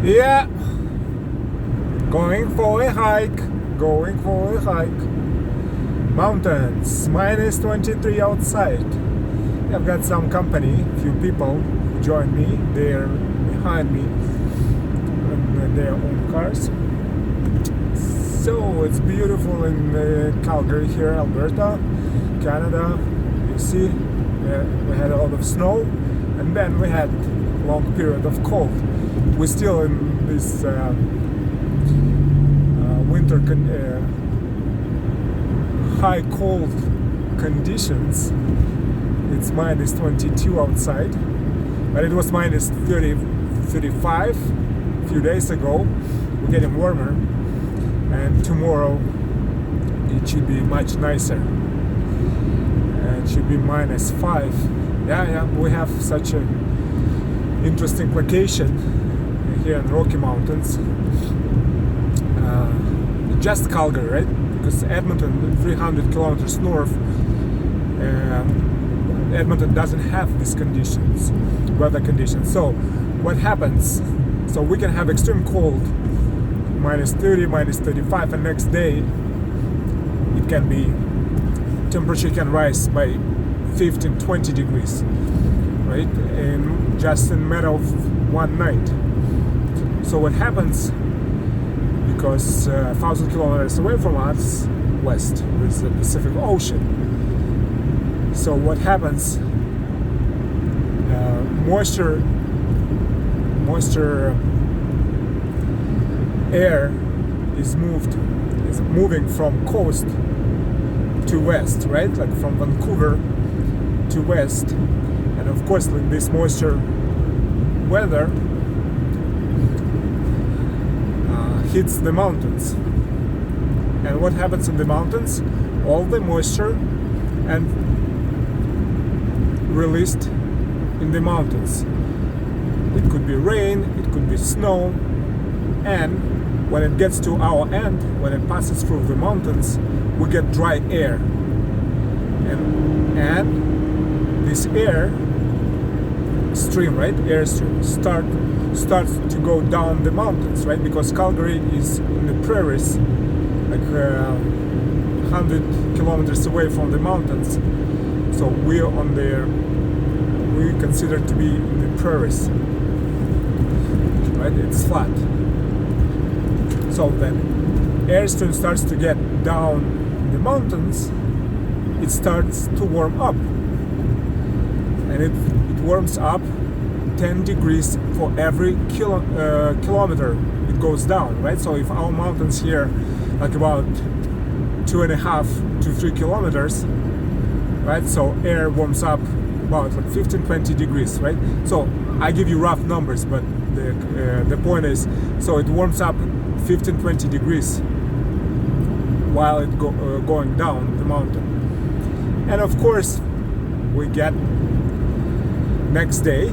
Yeah, going for a hike. Going for a hike. Mountains, minus 23 outside. I've got some company, few people who join me. They're behind me in their own cars. So it's beautiful in Calgary here, Alberta, Canada. You see, we had a lot of snow, and then we had a long period of cold. We're still in this winter high cold conditions. It's minus 22 outside, but it was minus 30, 35 a few days ago. We're getting warmer, and tomorrow it should be much nicer. It should be minus 5. Yeah, we have such an interesting location here in Rocky Mountains. Just Calgary, right? Because Edmonton, 300 kilometers north, Edmonton doesn't have these conditions, weather conditions. So what happens? So we can have extreme cold, minus 30, minus 35, and next day it can be, temperature can rise by 15, 20 degrees, right? And just in a matter of one night. So what happens? Because 1,000 kilometers away from us, west, is the Pacific Ocean. So what happens? Moisture air is moving from coast to west, right? Like from Vancouver to west, and of course, like this moisture weather hits the mountains. And what happens in the mountains? All the moisture and released in the mountains. It could be rain, it could be snow, and when it gets to our end, when it passes through the mountains, we get dry air. And this air stream, right? Air stream starts to go down the mountains, right? Because Calgary is in the prairies, like 100 kilometers away from the mountains. So we're considered to be in the prairies, right? It's flat. So then airstream starts to get down the mountains, it starts to warm up, and it warms up 10 degrees for every kilometer it goes down, right? So if our mountains here like about 2.5 to 3 kilometers, right? So air warms up about like 15-20 degrees, right? So I give you rough numbers, but the point is, so it warms up 15-20 degrees while it going down the mountain. And of course we get next day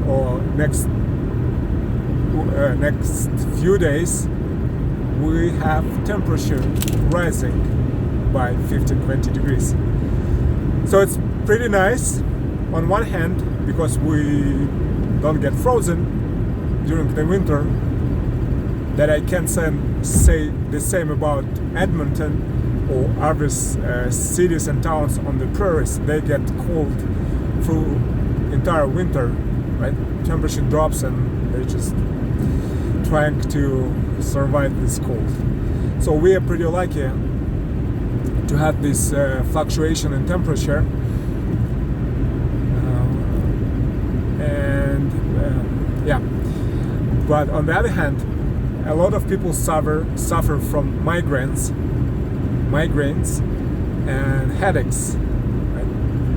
or next few days we have temperature rising by 15-20 degrees. So it's pretty nice on one hand because we don't get frozen during the winter. That I can say the same about Edmonton or other cities and towns on the prairies. They get cold through entire winter, right? Temperature drops and they're just trying to survive this cold. So we are pretty lucky to have this fluctuation in temperature. Yeah, but on the other hand, a lot of people suffer from migraines and headaches, right?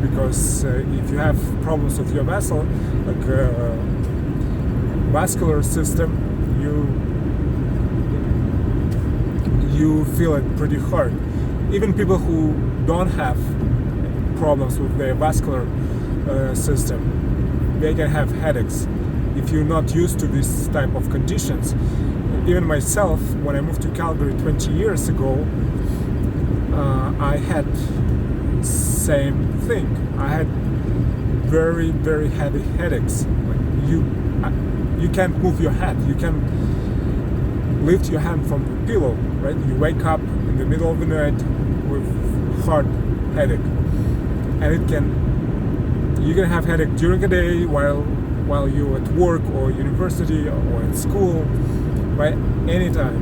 Because if you have problems with your vessel, like vascular system, you feel it pretty hard. Even people who don't have problems with their vascular system, they can have headaches if you're not used to this type of conditions. Even myself, when I moved to Calgary 20 years ago, I had same thing. I had very, very heavy headaches. Like you can't move your head. You can lift your hand from the pillow, right? You wake up in the middle of the night with hard headache, and you can have headache during the day while you're at work or university or at school, right? Anytime.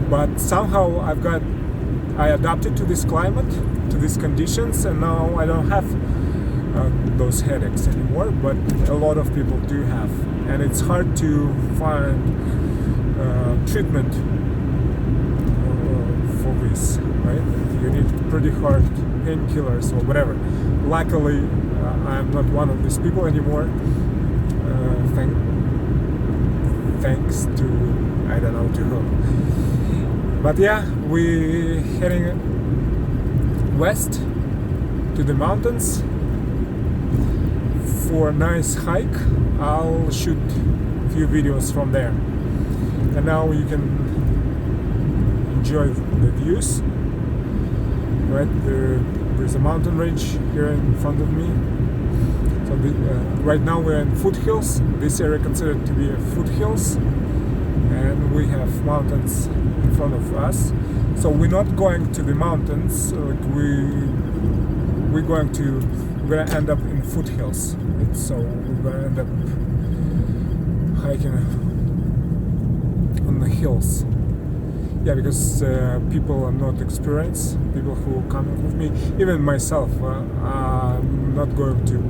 But somehow I adapted to this climate, to these conditions, and now I don't have those headaches anymore. But a lot of people do have, and it's hard to find treatment for this, right? You need pretty hard painkillers or whatever. Luckily, I'm not one of these people anymore. Thanks to I don't know to whom. But yeah, we're heading west to the mountains for a nice hike. I'll shoot a few videos from there. And now you can enjoy the views. Right, there's a mountain range here in front of me. So right now we're in foothills. This area considered to be a foothills, and we have mountains in front of us. So we're not going to the mountains. We're gonna end up in foothills. Right? So we're gonna end up hiking on the hills. Yeah, because people are not experienced, people who come with me, even myself, I'm not going to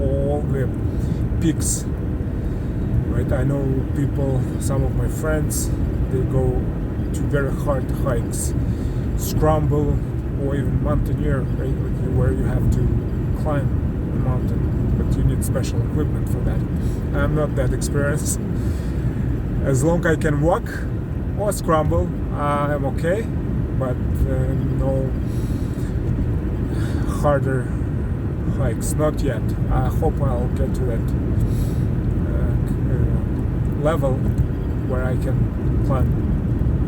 all the peaks, right? I know people, some of my friends, they go to very hard hikes, scramble, or even mountaineer, right? Where you have to climb a mountain, but you need special equipment for that. I'm not that experienced. As long as I can walk or scramble, I'm okay, but no harder hikes, not yet. I hope I'll get to that level where I can climb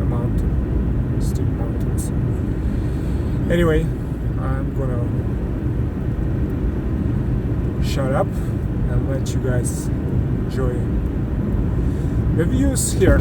a mountain, steep mountains. Anyway, I'm gonna shut up and let you guys enjoy the views here.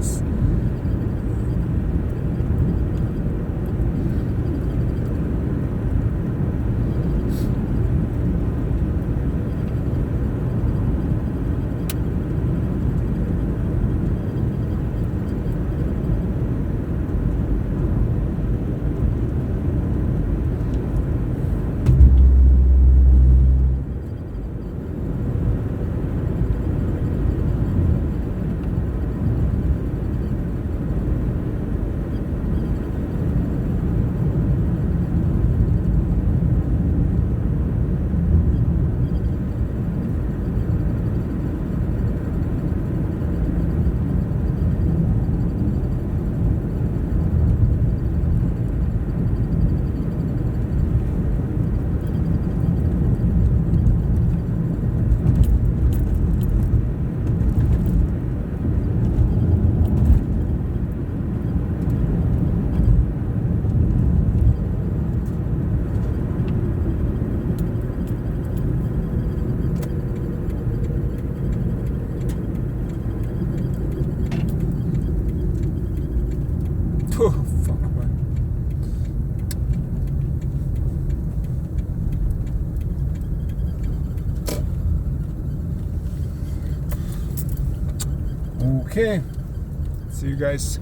this. Oh, fuck, man. Okay. See you guys.